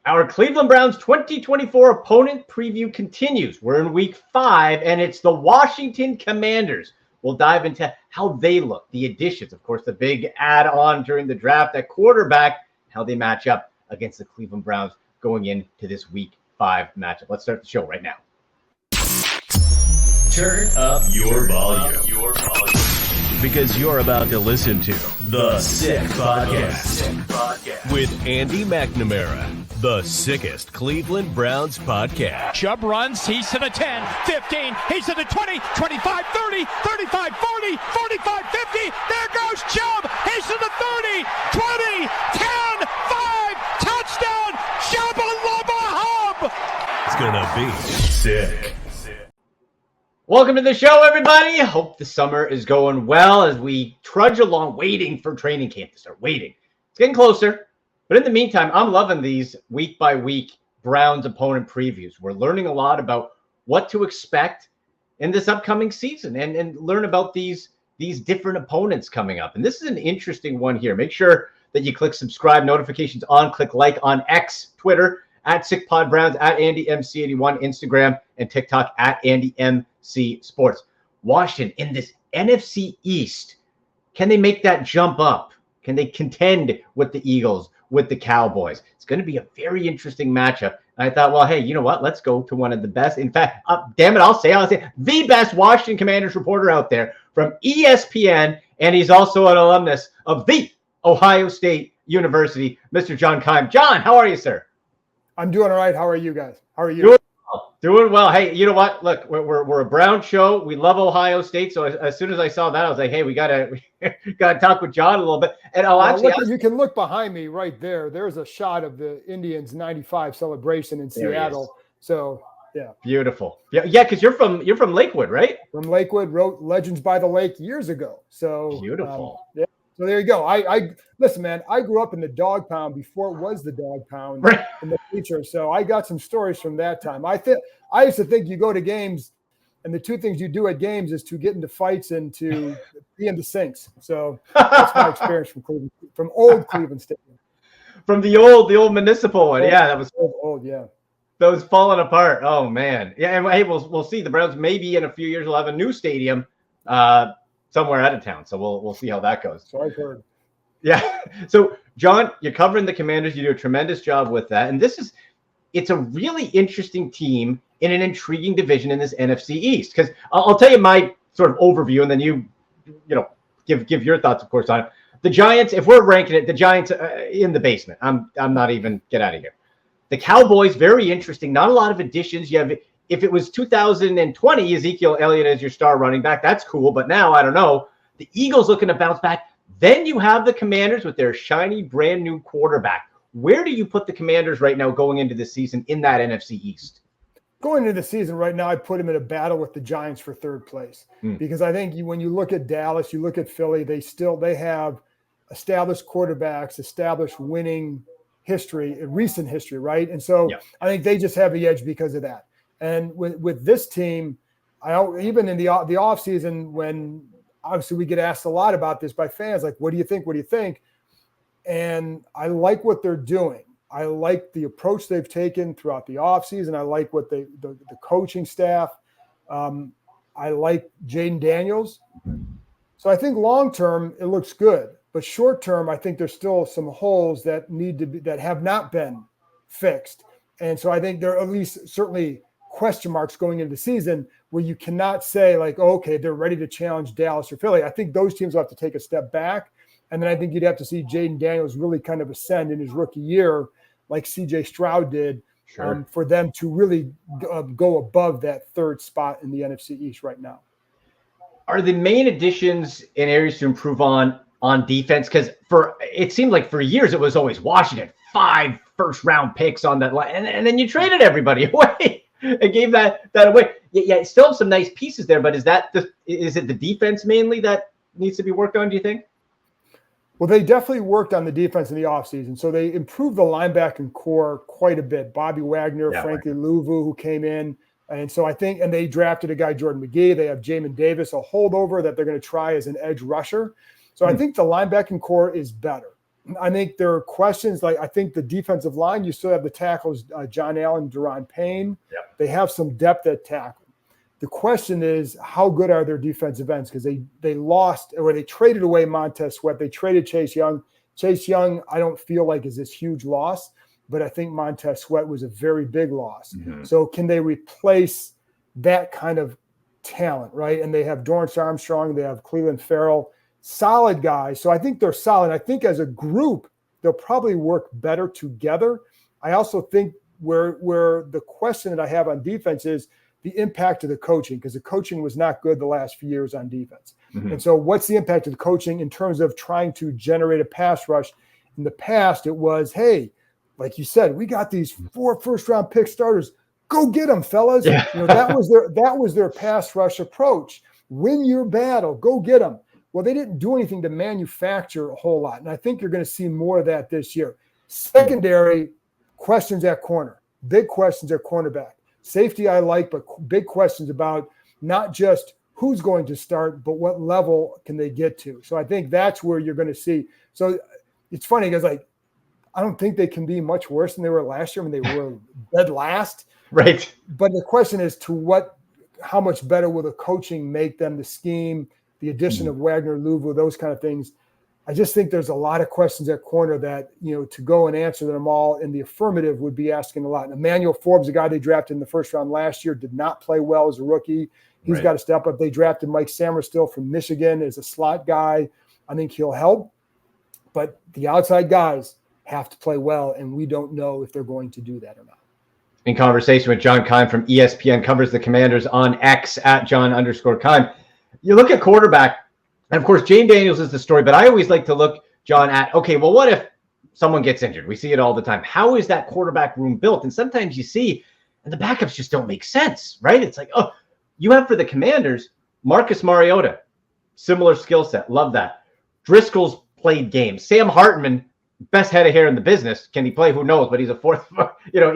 Our Cleveland Browns 2024 opponent preview continues. We're in week 5, and it's the Washington Commanders. We'll dive into how they look, the additions, of course, the big add-on during the draft at quarterback, how they match up against the Cleveland Browns going into this week 5 matchup. Let's start the show right now. Turn up your volume. Because you're about to listen to The Sick Podcast with Andy McNamara, the sickest Cleveland Browns podcast. Chubb runs, he's to the 10, 15, he's to the 20, 25, 30, 35, 40, 45, 50. There goes Chubb, he's to the 30, 20, 10, 5, touchdown, Shabba-lubba hub. It's gonna be sick. Welcome to the show, everybody. Hope the summer is going well as we trudge along waiting for training camp to start. It's getting closer. But in the meantime, I'm loving these week-by-week Browns opponent previews. We're learning a lot about what to expect in this upcoming season and learn about these different opponents coming up. And this is an interesting one here. Make sure that you click subscribe, notifications on, click like on X, Twitter, at SickPodBrowns, at AndyMC81, Instagram, and TikTok, at AndyMC Sports. Washington in this NFC East, can they make that jump up? Can they contend with the Eagles, with the Cowboys? It's going to be a very interesting matchup. And I thought, well, hey, you know what? Let's go to one of the best. In fact, I'll say the best Washington Commanders reporter out there from ESPN, and he's also an alumnus of the Ohio State University, Mr. John Keim. John, how are you, sir? I'm doing all right. How are you guys? How are you? Doing well. Hey, you know what? Look, we're a Brown show. We love Ohio State. So as soon as I saw that, I was like, hey, we gotta talk with John a little bit. And you can look behind me right there. There's a shot of the Indians '95 celebration in Seattle. So yeah, beautiful. Yeah, because you're from Lakewood, right? From Lakewood, wrote Legends by the Lake years ago. So beautiful. Yeah. So there you go. I listen, man. I grew up in the dog pound before it was the dog pound in the future. So I got some stories from that time. I used to think you go to games, and the two things you do at games is to get into fights and to be in the sinks. So that's my experience from Cleveland, from old Cleveland Stadium, from the old municipal one. Yeah, that was old. Yeah, that was falling apart. Oh man. Yeah, and hey, we'll see. The Browns maybe in a few years will have a new stadium. Somewhere out of town. So we'll see how that goes. So I've heard. Yeah. So John, you're covering the Commanders. You do a tremendous job with that. And it's a really interesting team in an intriguing division in this NFC East. Because I'll tell you my sort of overview, and then you give your thoughts, of course, on it. The Giants, if we're ranking it, the Giants in the basement. I'm not even get out of here. The Cowboys, very interesting. Not a lot of additions. You have. If it was 2020, Ezekiel Elliott as your star running back, that's cool. But now, I don't know. The Eagles looking to bounce back. Then you have the Commanders with their shiny, brand new quarterback. Where do you put the Commanders right now going into the season in that NFC East? Going into the season right now, I'd put them in a battle with the Giants for third place. Because I think when you look at Dallas, you look at Philly, they have established quarterbacks, established winning history, recent history, right? And so I think they just have the edge because of that. And with this team, even in the offseason, when obviously we get asked a lot about this by fans, like, what do you think? What do you think? And I like what they're doing. I like the approach they've taken throughout the offseason. I like what the coaching staff. I like Jaden Daniels. So I think long-term, it looks good. But short-term, I think there's still some holes that have not been fixed. And so I think there are at least certainly question marks going into the season where you cannot say like, oh, okay, they're ready to challenge Dallas or Philly. I think those teams will have to take a step back. And then I think you'd have to see Jaden Daniels really kind of ascend in his rookie year like CJ Stroud did for them to really go above that third spot in the NFC East right now. Are the main additions in areas to improve on defense? Because it seemed like for years it was always Washington, 5 first-round picks on that line. And then you traded everybody away. It gave that away. Yeah, still have some nice pieces there, but is it the defense mainly that needs to be worked on, do you think? Well, they definitely worked on the defense in the offseason. So they improved the linebacking core quite a bit. Bobby Wagner, Frankie Louvu, who came in. And so I think, and they drafted a guy, Jordan McGee. They have Jamin Davis, a holdover that they're going to try as an edge rusher. So I think the linebacking core is better. I think there are questions. Like, I think the defensive line, you still have the tackles, John Allen, Deron Payne. Yep. They have some depth at tackle. The question is, how good are their defensive ends? Because they lost, or they traded away Montez Sweat. They traded Chase Young. Chase Young, I don't feel like is this huge loss, but I think Montez Sweat was a very big loss. Mm-hmm. So can they replace that kind of talent, right? And they have Dorrance Armstrong. They have Cleveland Farrell. Solid guys. So I think they're solid. I think as a group, they'll probably work better together. I also think where the question that I have on defense is the impact of the coaching, because the coaching was not good the last few years on defense. Mm-hmm. And so what's the impact of the coaching in terms of trying to generate a pass rush? In the past, it was, hey, like you said, we got these 4 first-round pick starters. Go get them, fellas. Yeah. That was their pass rush approach. Win your battle. Go get them. Well, they didn't do anything to manufacture a whole lot. And I think you're going to see more of that this year. Secondary questions at corner, big questions at cornerback. Safety I like, but big questions about not just who's going to start, but what level can they get to. So I think that's where you're going to see. So it's funny because, like, I don't think they can be much worse than they were last year when they were dead last. Right. But the question is how much better will the coaching make them, the scheme, the addition of Wagner, Louvu, those kind of things. I just think there's a lot of questions at corner that, to go and answer them all in the affirmative would be asking a lot. And Emmanuel Forbes, the guy they drafted in the first round last year, did not play well as a rookie. He's got to step up. They drafted Mike Samerstill from Michigan as a slot guy. I think he'll help. But the outside guys have to play well, and we don't know if they're going to do that or not. In conversation with John Keim from ESPN, covers the Commanders on X at John_Keim. You look at quarterback, and of course, Jane Daniels is the story, but I always like to look, John, at, okay, well, what if someone gets injured? We see it all the time. How is that quarterback room built? And sometimes you see, and the backups just don't make sense, right? It's like, oh, you have for the Commanders, Marcus Mariota, similar skill set. Love that. Driscoll's played games. Sam Hartman, best head of hair in the business. Can he play? Who knows? But he's a fourth,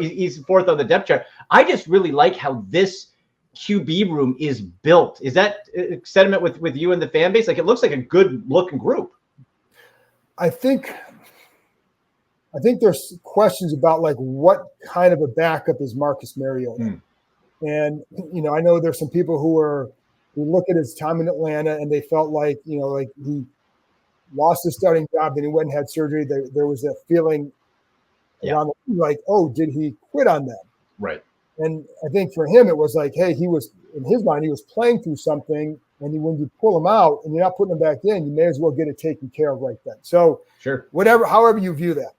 he's fourth on the depth chart. I just really like how this QB room is built. Is that a sentiment with you and the fan base? Like, it looks like a good looking group. I think there's questions about, like, what kind of a backup is Marcus Mariota. And, I know there's some people who look at his time in Atlanta and they felt like, like he lost his starting job, then he went and had surgery. There was that feeling around, like, oh, did he quit on them? Right. And I think for him, it was like, hey, he was, in his mind, he was playing through something. And when you pull him out and you're not putting him back in, you may as well get it taken care of right then. So sure, however you view that.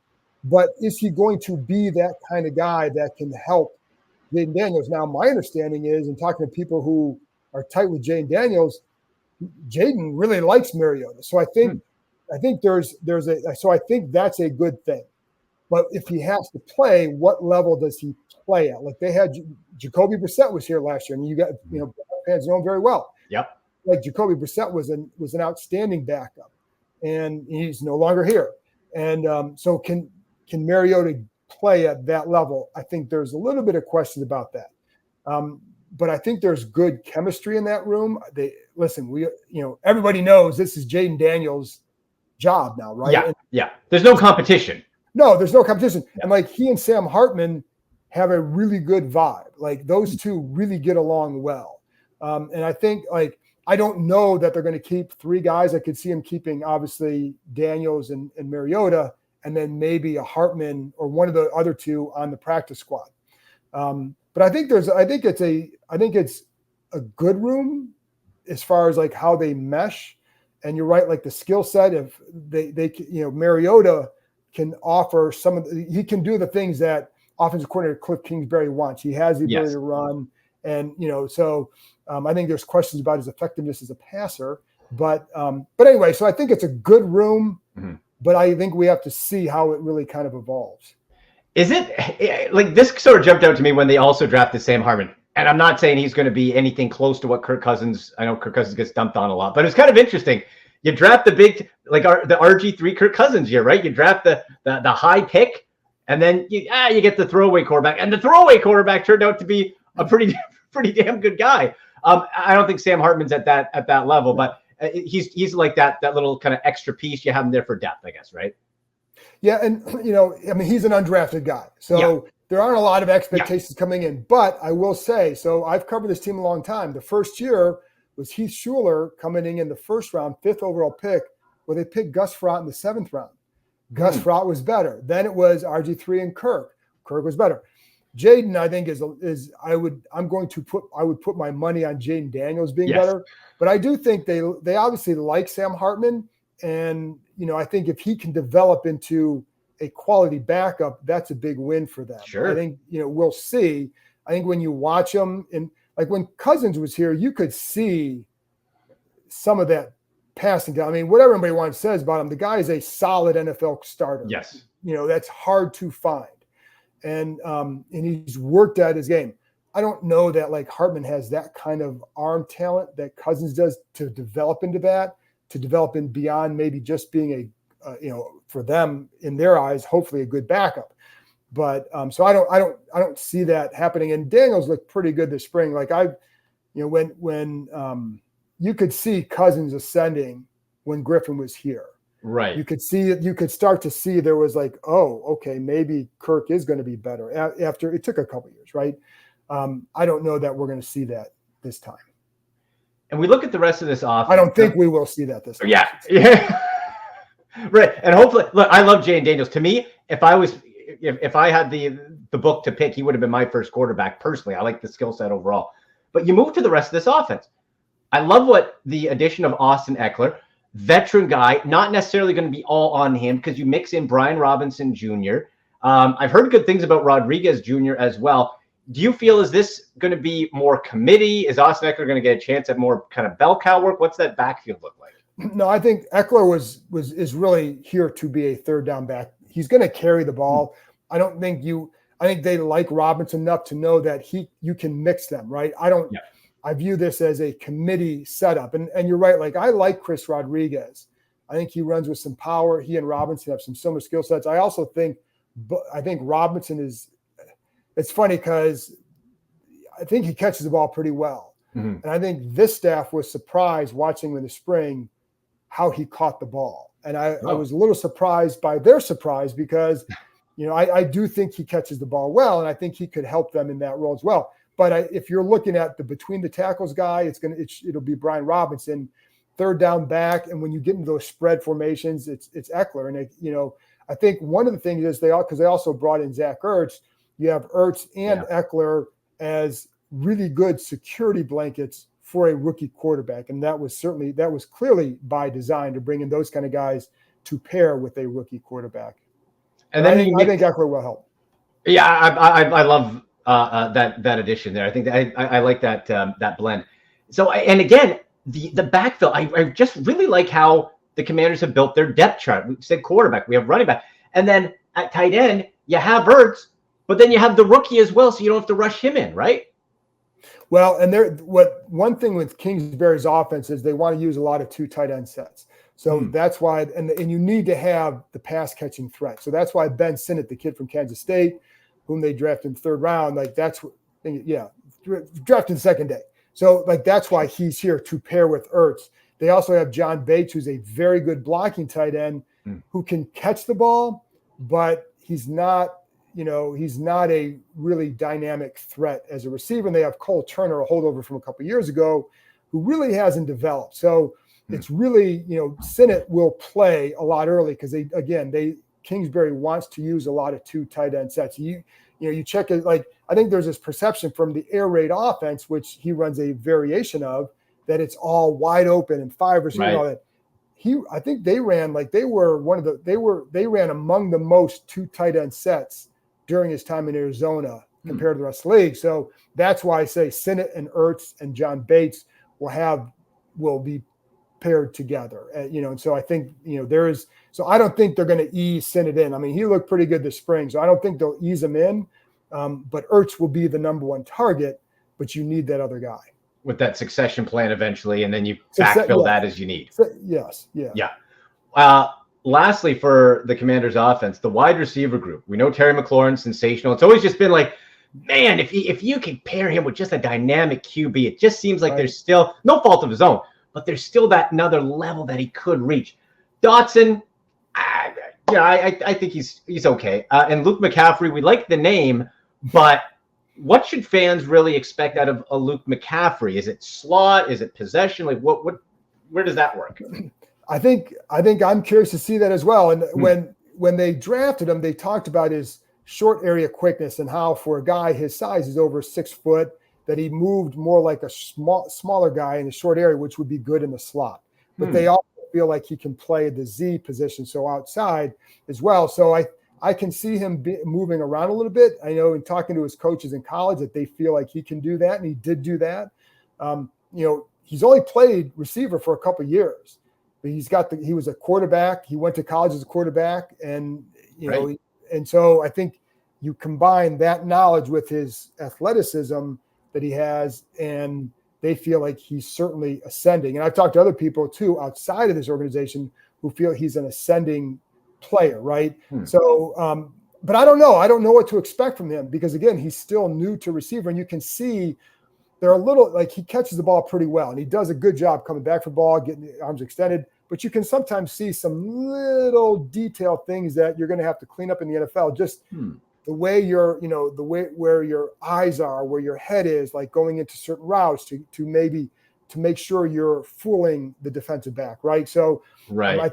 But is he going to be that kind of guy that can help Jaden Daniels? Now, my understanding is, and talking to people who are tight with Jaden Daniels, Jaden really likes Mariota. So I think so I think that's a good thing. But if he has to play, what level does he play at? Like, they had Jacoby Brissett was here last year, and you got, fans know him very well. Yep. Like, Jacoby Brissett was an outstanding backup, and he's no longer here. And so can Mariota play at that level? I think there's a little bit of questions about that. But I think there's good chemistry in that room. Everybody knows this is Jaden Daniels' job now, right? Yeah. There's no competition. No, there's no competition. Yeah. And, like, he and Sam Hartman have a really good vibe. Like, those two really get along well. And I think, like, I don't know that they're going to keep 3 guys. I could see him keeping, obviously, Daniels and Mariota, and then maybe a Hartman or one of the other 2 on the practice squad. But I think it's a good room as far as, like, how they mesh. And you're right, like, the skill set, if they Mariota can offer he can do the things that offensive coordinator Cliff Kingsbury wants. He has the ability to run. And, so I think there's questions about his effectiveness as a passer, but anyway, so I think it's a good room, but I think we have to see how it really kind of evolves. Is it, like, this sort of jumped out to me when they also drafted Sam Hartman, and I'm not saying he's going to be anything close to what Kirk Cousins, I know Kirk Cousins gets dumped on a lot, but it's kind of interesting. You draft the big, like, the RG3 Kirk Cousins year, right? You draft the high pick, and then you get the throwaway quarterback, and the throwaway quarterback turned out to be a pretty damn good guy. I don't think Sam Hartman's at that level, but he's like that little kind of extra piece. You have him there for depth, I guess, right? Yeah, and I mean, he's an undrafted guy, so there aren't a lot of expectations coming in. But I will say, so I've covered this team a long time. The first year was Heath Schuler coming in the first round, 5th overall pick, where they picked Gus Frerotte in the 7th round. Gus Frerotte was better. Then it was RG3 and Kirk. Kirk was better. Jaden, I think I would put my money on Jaden Daniels being better. But I do think they obviously like Sam Hartman, and I think if he can develop into a quality backup, that's a big win for them. Sure. I think we'll see. I think when you watch them, and like when Cousins was here, you could see some of that passing. I mean, whatever anybody wants says about him, the guy is a solid NFL starter. Yes. That's hard to find. And he's worked at his game. I don't know that like Hartman has that kind of arm talent that Cousins does to develop into that, to develop in beyond maybe just being for them in their eyes, hopefully a good backup. But so I don't see that happening. And Daniels looked pretty good this spring. Like when you could see Cousins ascending when Griffin was here. Right. You could see it. You could start to see there was like, oh, okay, maybe Kirk is going to be better after it took a couple years, right? I don't know that we're going to see that this time. And we look at the rest of this offense. I don't think we will see that this time. Yeah. Right. And hopefully, look, I love Jaden Daniels. To me, if I had the book to pick, he would have been my first quarterback personally. I like the skill set overall. But you move to the rest of this offense. I love what the addition of Austin Eckler, veteran guy, not necessarily going to be all on him because you mix in Brian Robinson Jr. I've heard good things about Rodriguez Jr. as well. Do you feel, is this going to be more committee? Is Austin Eckler going to get a chance at more kind of bell cow work? What's that backfield look like? No, I think Eckler is really here to be a third down back. He's going to carry the ball. I think they like Robinson enough to know that you can mix them, right? I view this as a committee setup. And you're right. Like I like Chris Rodriguez. I think he runs with some power. He and Robinson have some similar skill sets. I think Robinson it's funny because I think he catches the ball pretty well. Mm-hmm. And I think this staff was surprised watching him in the spring how he caught the ball. And I was a little surprised by their surprise because, I do think he catches the ball well, and I think he could help them in that role as well. But if you're looking at the between the tackles guy, it'll be Brian Robinson, third down back. And when you get into those spread formations, it's Eckler. And I think one of the things is because they also brought in Zach Ertz. You have Ertz and Eckler as really good security blankets for a rookie quarterback. And that was clearly by design to bring in those kind of guys to pair with a rookie quarterback. And then I think Eckler will help. Yeah, I love that addition there. I think I like that blend. So, and again, the backfield, I just really like how the Commanders have built their depth chart. We said quarterback, we have running back. And then at tight end, you have Ertz, but then you have the rookie as well, so you don't have to rush him in, right? Well, and one thing with Kingsbury's offense is they want to use a lot of 2 tight end sets. So that's why, and you need to have the pass catching threat. So that's why Ben Sinnott, the kid from Kansas State, whom they drafted in the 3rd round, drafted the 2nd day. So that's why he's here to pair with Ertz. They also have John Bates, who's a very good blocking tight end who can catch the ball, but he's not a really dynamic threat as a receiver. And they have Cole Turner, a holdover from a couple of years ago, who really hasn't developed. So it's really, Sinnott will play a lot early because Kingsbury wants to use a lot of 2 tight end sets. You check it, I think there's this perception from the air raid offense, which he runs a variation of, that it's all wide open and 5 receivers and all that. I think they ran they ran among the most 2 tight end sets during his time in Arizona compared to the rest of the league. So that's why I say Sinnott and Ertz and John Bates will be paired together. And so I think, so I don't think they're going to ease Sinnott in. I mean, he looked pretty good this spring, so I don't think they'll ease him in. But Ertz will be the number 1 target, but you need that other guy. With that succession plan eventually, and then you backfill that as you need. Yes. Yeah. Yeah. Lastly, for the Commanders offense, the wide receiver group. We know Terry McLaurin's sensational. It's always just been like, man, if you can pair him with just a dynamic QB, it just seems like there's still no fault of his own, but there's still that another level that he could reach. Dotson, Yeah, I think he's okay. And Luke McCaffrey, we like the name, but what should fans really expect out of a Luke McCaffrey? Is it slot? Is it possession? Like where does that work? I think I'm curious to see that as well. And when they drafted him, they talked about his short area quickness and how for a guy his size is over 6 foot, that he moved more like a smaller guy in the short area, which would be good in the slot. But they also feel like he can play the Z position, so outside as well. So I can see him moving around a little bit. I know in talking to his coaches in college that they feel like he can do that, and he did do that. He's only played receiver for a couple of years, but he was a quarterback. He went to college as a quarterback, and and so I think you combine that knowledge with his athleticism that he has, and they feel like he's certainly ascending. And I've talked to other people too outside of this organization who feel he's an ascending player, right? So, but I don't know. I don't know what to expect from him because, again, he's still new to receiver. And you can see they're a little like he catches the ball pretty well. And he does a good job coming back for the ball, getting the arms extended. But you can sometimes see some little detailed things that you're going to have to clean up in the NFL. Just the way where your eyes are, where your head is, like going into certain routes to make sure you're fooling the defensive back, right? So I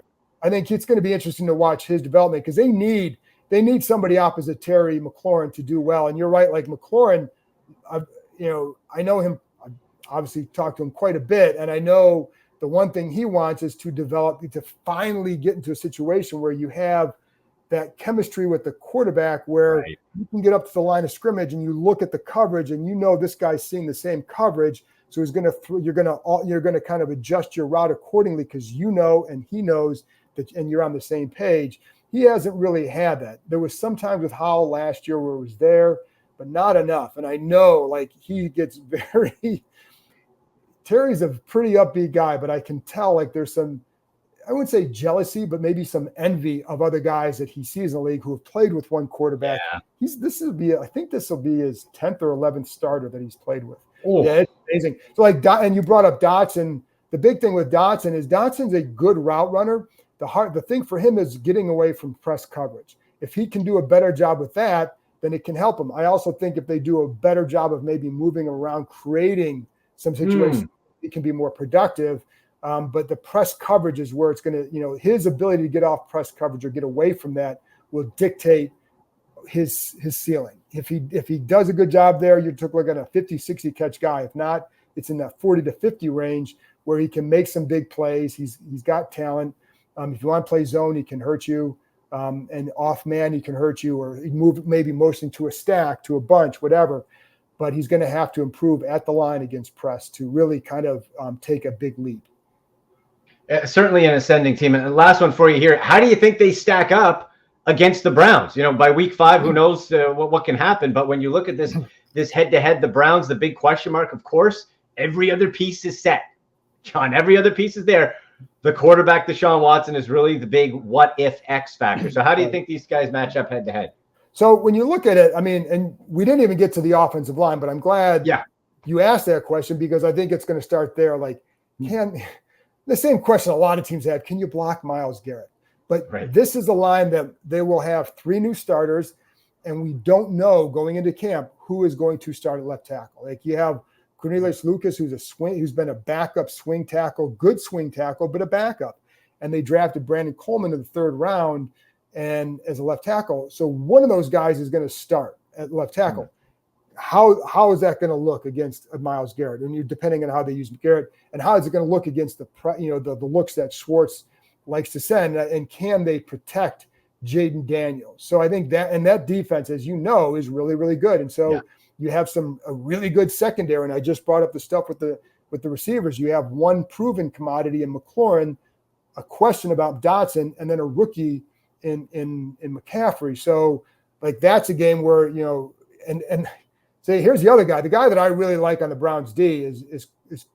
think it's going to be interesting to watch his development because they need somebody opposite Terry McLaurin to do well. And you're right, like McLaurin, I know him. I've obviously talked to him quite a bit, and I know the one thing he wants is to finally get into a situation where you have that chemistry with the quarterback where you can get up to the line of scrimmage and you look at the coverage and this guy's seeing the same coverage. So you're going to kind of adjust your route accordingly because and he knows that, and you're on the same page. He hasn't really had that. There was some times with Howell last year where it was there, but not enough. And I know like he gets Terry's a pretty upbeat guy, but I can tell like there's some, I wouldn't say jealousy, but maybe some envy of other guys that he sees in the league who have played with one quarterback. Yeah. I think this will be his 10th or 11th starter that he's played with. Ooh. Yeah, it's amazing. So and you brought up Dotson. The big thing with Dotson is Dotson's a good route runner. The thing for him is getting away from press coverage. If he can do a better job with that, then it can help him. I also think if they do a better job of maybe moving around, creating some situations, he can be more productive. But the press coverage is where it's going to, his ability to get off press coverage or get away from that will dictate his ceiling. If he does a good job there, you're looking at a 50, 60 catch guy. If not, it's in that 40 to 50 range where he can make some big plays. He's got talent. If you want to play zone, he can hurt you. And off man, he can hurt you, or he move maybe motion to a stack, to a bunch, whatever. But he's going to have to improve at the line against press to really kind of take a big leap. Certainly an ascending team. And the last one for you here. How do you think they stack up against the Browns? By week 5, who knows what can happen. But when you look at this head-to-head, the Browns, the big question mark, of course, every other piece is set. John, every other piece is there. The quarterback, Deshaun Watson, is really the big what-if X factor. So how do you think these guys match up head-to-head? So when you look at it, and we didn't even get to the offensive line, but I'm glad you asked that question because I think it's going to start there. Like, the same question a lot of teams had, can you block Myles Garrett? But this is a line that they will have 3 new starters, and we don't know going into camp who is going to start at left tackle. Like you have Cornelius Lucas, who's been a backup swing tackle, good swing tackle, but a backup. And they drafted Brandon Coleman in the 3rd round and as a left tackle. So one of those guys is going to start at left tackle. How is that going to look against Myles Garrett? And you're depending on how they use Garrett, and how is it going to look against the looks that Schwartz likes to send, and can they protect Jaden Daniels? So I think that defense, as you know, is really, really good. And so you have a really good secondary. And I just brought up the stuff with the receivers. You have one proven commodity in McLaurin, a question about Dotson, and then a rookie in McCaffrey. So like that's a game where and say here's the other guy. The guy that I really like on the Browns D is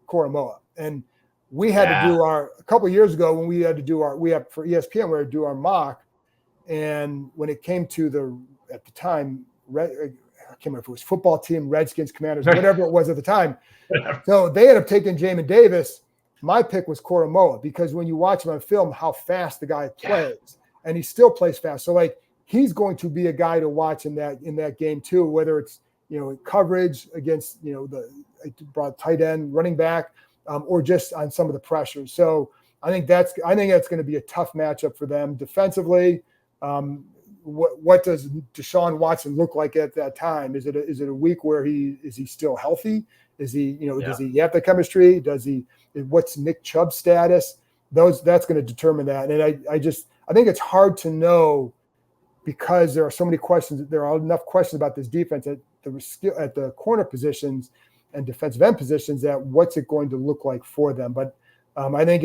Koromoa. And we had to do a couple of years ago when we had to do for ESPN, we had to do our mock. And when it came to at the time, I can't remember if it was football team, Redskins, Commanders, whatever it was at the time. So they ended up taking Jamin Davis. My pick was Koromoa because when you watch him on film, how fast the guy plays. and he still plays fast. So like he's going to be a guy to watch in that game too, whether it's coverage against the tight end, running back, or just on some of the pressures. So I think that's going to be a tough matchup for them defensively. What does Deshaun Watson look like at that time? Is it a week where he still healthy? Is he does he have the chemistry? What's Nick Chubb's status? That's going to determine that. And I think it's hard to know because there are so many questions. There are enough questions about this defense at the corner positions and defensive end positions that what's it going to look like for them. But I think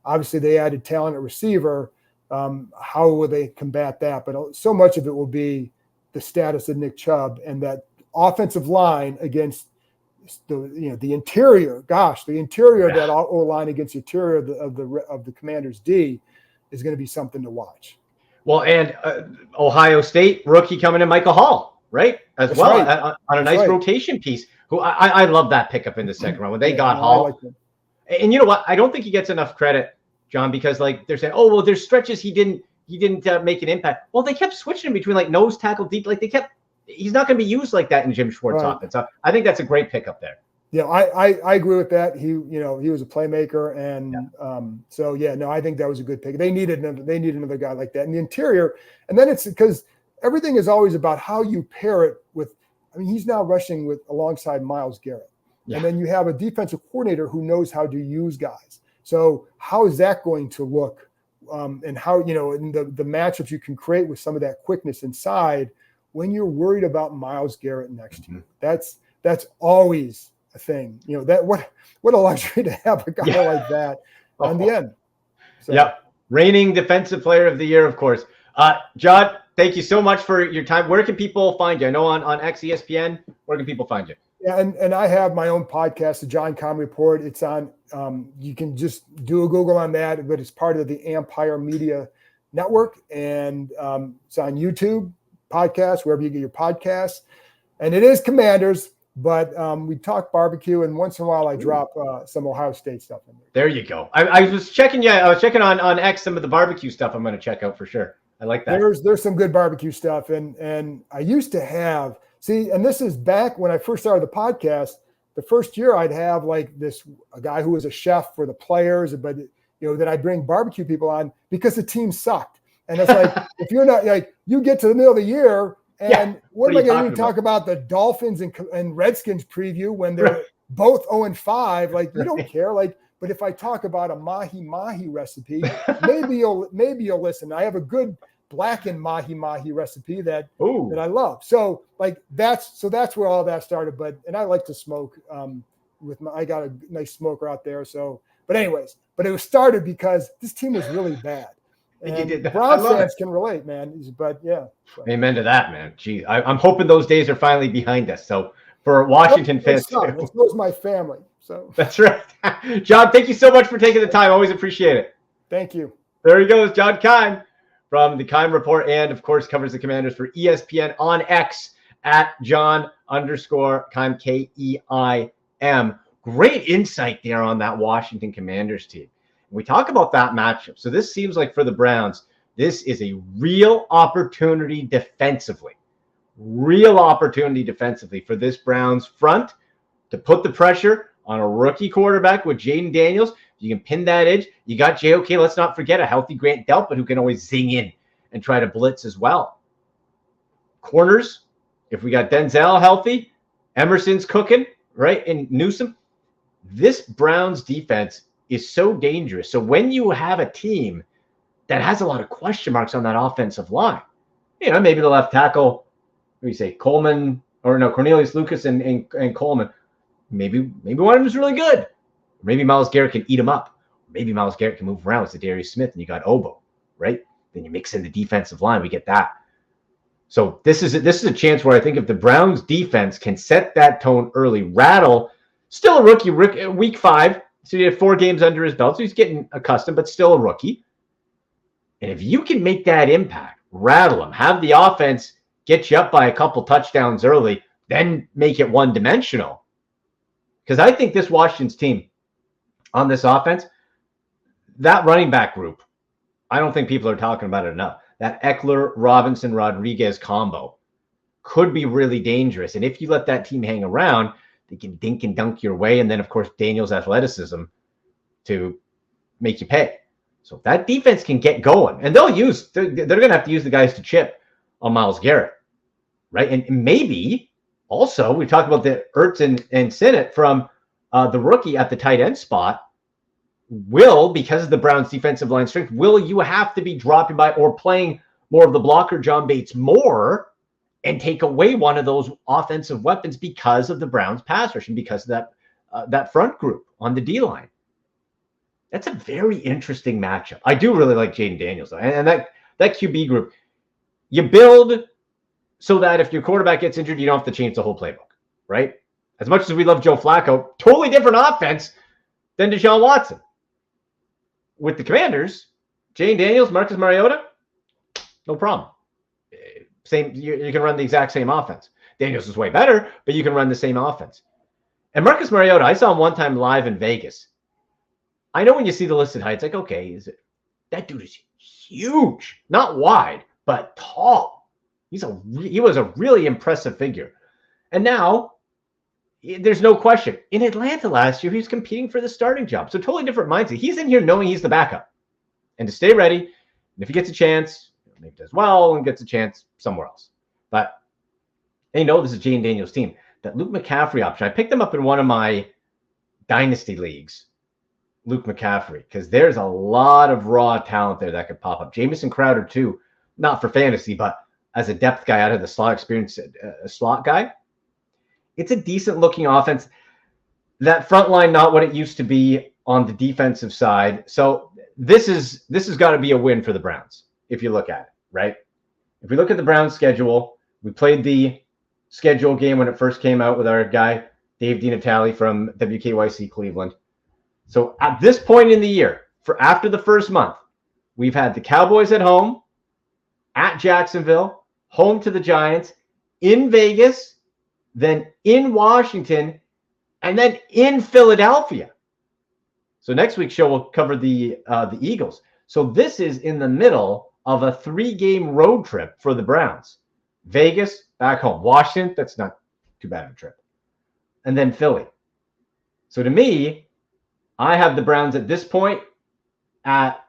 obviously they added talent at receiver. How will they combat that? But so much of it will be the status of Nick Chubb and that offensive line against the interior. Gosh, the interior of that O-line against the interior of the Commanders' D is going to be something to watch. Well, and Ohio State rookie coming in, Michael Hall, right? That's right. On a nice rotation piece. Who I love that pickup in the second round when they got Hall. And you know what? I don't think he gets enough credit, John, because like they're saying, oh well, there's stretches he didn't make an impact. Well, they kept switching between like nose tackle, deep. Like he's not going to be used like that in Jim Schwartz's offense. So I think that's a great pickup there. Yeah, I agree with that. He was a playmaker, and I think that was a good pick. They needed another guy like that in the interior, and then it's because everything is always about how you pair it with. I mean, he's now rushing alongside Myles Garrett, and then you have a defensive coordinator who knows how to use guys. So how is that going to look, and how in the matchups you can create with some of that quickness inside when you're worried about Myles Garrett next to you? That's always a thing. That what a luxury to have a guy like that on the end. So. Yep, reigning defensive player of the year, of course. John, thank you so much for your time. Where can people find you? I know on X ESPN. Where can people find you? Yeah, and I have my own podcast, the John Keim Report. It's on. You can just do a Google on that, but it's part of the Empire Media Network, and it's on YouTube podcast, wherever you get your podcasts. And it is Commanders, but we talk barbecue, and once in a while I drop some Ohio State stuff in there. There you go. I was checking. Yeah, I was checking on X some of the barbecue stuff. I'm going to check out for sure. I like that. There's some good barbecue stuff, and I used to have. See, and this is back when I first started the podcast. The first year I'd have like a guy who was a chef for the players, but that I'd bring barbecue people on because the team sucked. And it's like, if you're not like, you get to the middle of the year and what am I going to talk about the Dolphins and Redskins preview when they're both 0-5? Like you don't care. Like, but if I talk about a mahi recipe, maybe you'll listen. I have a good blackened mahi recipe that I love. So like that's where all that started. And I like to smoke I got a nice smoker out there. So, but anyways, it was started because this team was really bad. And Browns fans can relate, man. But yeah. Amen to that, man. Geez, I'm hoping those days are finally behind us. So for Washington fans, so is my family. So that's right. John, thank you so much for taking the time. Always appreciate it. Thank you. There he goes, John Keim from the Keim Report, and of course covers the Commanders for ESPN on X at John_Keim, Keim. Great insight there on that Washington Commanders team. We talk about that matchup. So this seems like for the Browns, this is a real opportunity defensively. Real opportunity defensively for this Browns front to put the pressure on a rookie quarterback with Jaden Daniels. You can pin that edge. You got JOK. Let's not forget a healthy Grant Delpit who can always zing in and try to blitz as well. Corners, if we got Denzel healthy, Emerson's cooking, right? And Newsome. This Browns defense is so dangerous. So when you have a team that has a lot of question marks on that offensive line, maybe the left tackle, what do you say, Cornelius Lucas and Coleman, maybe one of them is really good. Maybe Myles Garrett can eat him up. Maybe Myles Garrett can move around with Zadarius Smith, and you got Obo, right? Then you mix in the defensive line, we get that. So this is a chance where I think if the Browns defense can set that tone early, rattle, still a rookie, week 5, so he had 4 games under his belt, so he's getting accustomed, but still a rookie. And if you can make that impact, rattle him, have the offense get you up by a couple touchdowns early, then make it one-dimensional. Because I think this Washington's team on this offense, that running back group, I don't think people are talking about it enough. That Eckler, Robinson, Rodriguez combo could be really dangerous. And if you let that team hang around, they can dink and dunk your way. And then, of course, Daniel's athleticism to make you pay. So if that defense can get going, and they're going to have to use the guys to chip on Myles Garrett, right? And maybe also, we talked about the Ertz and Sinnott from the rookie at the tight end spot. Because of the Browns' defensive line strength, will you have to be dropping by or playing more of the blocker, John Bates, more and take away one of those offensive weapons because of the Browns' pass rush and because of that front group on the D-line? That's a very interesting matchup. I do really like Jaden Daniels, though. And that QB group, you build so that if your quarterback gets injured, you don't have to change the whole playbook, right? As much as we love Joe Flacco, totally different offense than Deshaun Watson. With the Commanders, Jaden Daniels, Marcus Mariota, no problem. Same, you can run the exact same offense. Daniels is way better, but you can run the same offense. And Marcus Mariota, I saw him one time live in Vegas. I know when you see the listed heights, like, okay, that dude is huge, not wide, but tall. He was a really impressive figure. And now, there's no question. In Atlanta last year, he was competing for the starting job. So totally different mindset. He's in here knowing he's the backup. And to stay ready, and if he gets a chance, maybe does well and gets a chance somewhere else. But they know this is Jaden Daniels' team. That Luke McCaffrey option, I picked him up in one of my dynasty leagues, Luke McCaffrey, because there's a lot of raw talent there that could pop up. Jamison Crowder, too, not for fantasy, but as a depth guy out of the slot experience, a slot guy. It's a decent looking offense. That front line, not what it used to be on the defensive side. So this has got to be a win for the Browns if you look at it, right? If we look at the Browns schedule, we played the schedule game when it first came out with our guy, Dave DiNatale from WKYC Cleveland. So at this point in the year, for after the first month, we've had the Cowboys at home, at Jacksonville, home to the Giants, in Vegas, then in Washington, and then in Philadelphia. So next week's show will cover the Eagles. So this is in the middle of a 3-game road trip for the Browns. Vegas, back home. Washington, that's not too bad of a trip. And then Philly. So to me, I have the Browns at this point at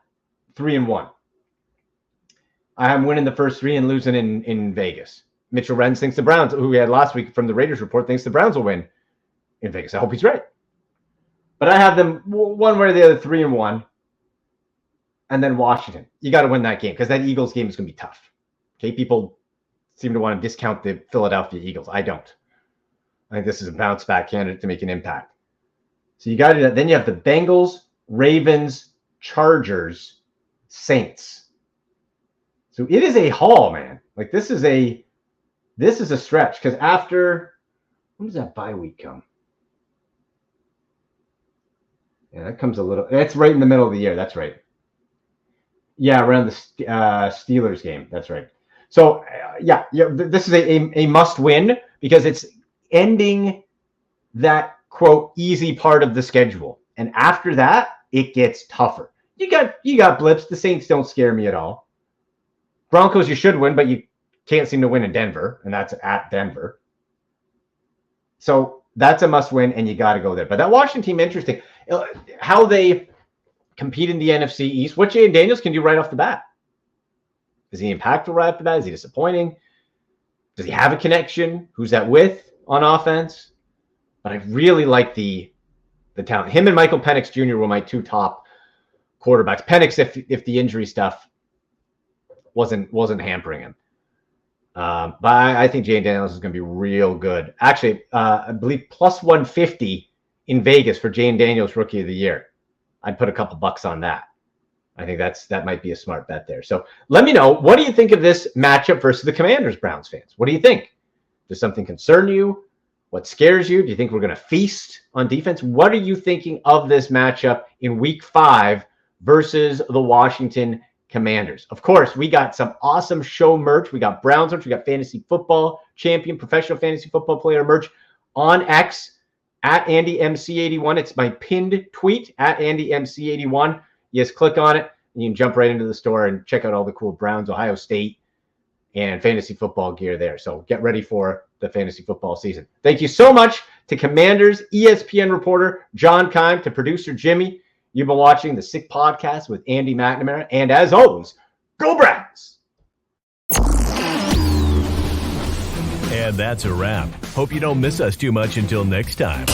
3-1. I have them winning the first 3 and losing in Vegas. Mitchell Renz thinks the Browns, who we had last week from the Raiders report, thinks the Browns will win in Vegas. I hope he's right. But I have them one way or the other, 3-1. And then Washington. You got to win that game because that Eagles game is going to be tough. Okay, people seem to want to discount the Philadelphia Eagles. I don't. I think this is a bounce back candidate to make an impact. So you got to do that. Then you have the Bengals, Ravens, Chargers, Saints. So it is a haul, man. Like this is a stretch because after, when does that bye week come? Yeah, that comes it's right in the middle of the year. That's right. Yeah, around the Steelers game. That's right. So, this is a must win because it's ending that, quote, easy part of the schedule. And after that, it gets tougher. You got blips. The Saints don't scare me at all. Broncos, you should win, but you can't seem to win in Denver, and that's at Denver. So that's a must win, and you got to go there. But that Washington team, interesting. How they compete in the NFC East, what Jaden Daniels can do right off the bat. Is he impactful right off the bat? Is he disappointing? Does he have a connection? Who's that with on offense? But I really like the talent. Him and Michael Penix Jr. were my 2 top quarterbacks. Penix, if the injury stuff wasn't hampering him. But I think Jaden Daniels is going to be real good. Actually, I believe plus 150 in Vegas for Jaden Daniels Rookie of the Year. I'd put a couple bucks on that. I think that might be a smart bet there. So let me know, what do you think of this matchup versus the Commanders, Browns fans? What do you think? Does something concern you? What scares you? Do you think we're going to feast on defense? What are you thinking of this matchup in week 5 versus the Washington Commanders? Of course, we got some awesome show merch. We got Browns merch. We got fantasy football champion, professional fantasy football player merch on X at AndyMC81. It's my pinned tweet at AndyMC81. You just click on it. You can jump right into the store and check out all the cool Browns, Ohio State, and fantasy football gear there. So get ready for the fantasy football season. Thank you so much to Commanders ESPN reporter John Keim, to producer Jimmy. You've been watching the Sick Podcast with Andy McNamara. And as always, go Browns! And that's a wrap. Hope you don't miss us too much until next time.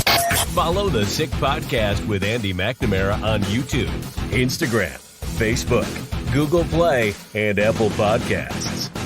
Follow the Sick Podcast with Andy McNamara on YouTube, Instagram, Facebook, Google Play, and Apple Podcasts.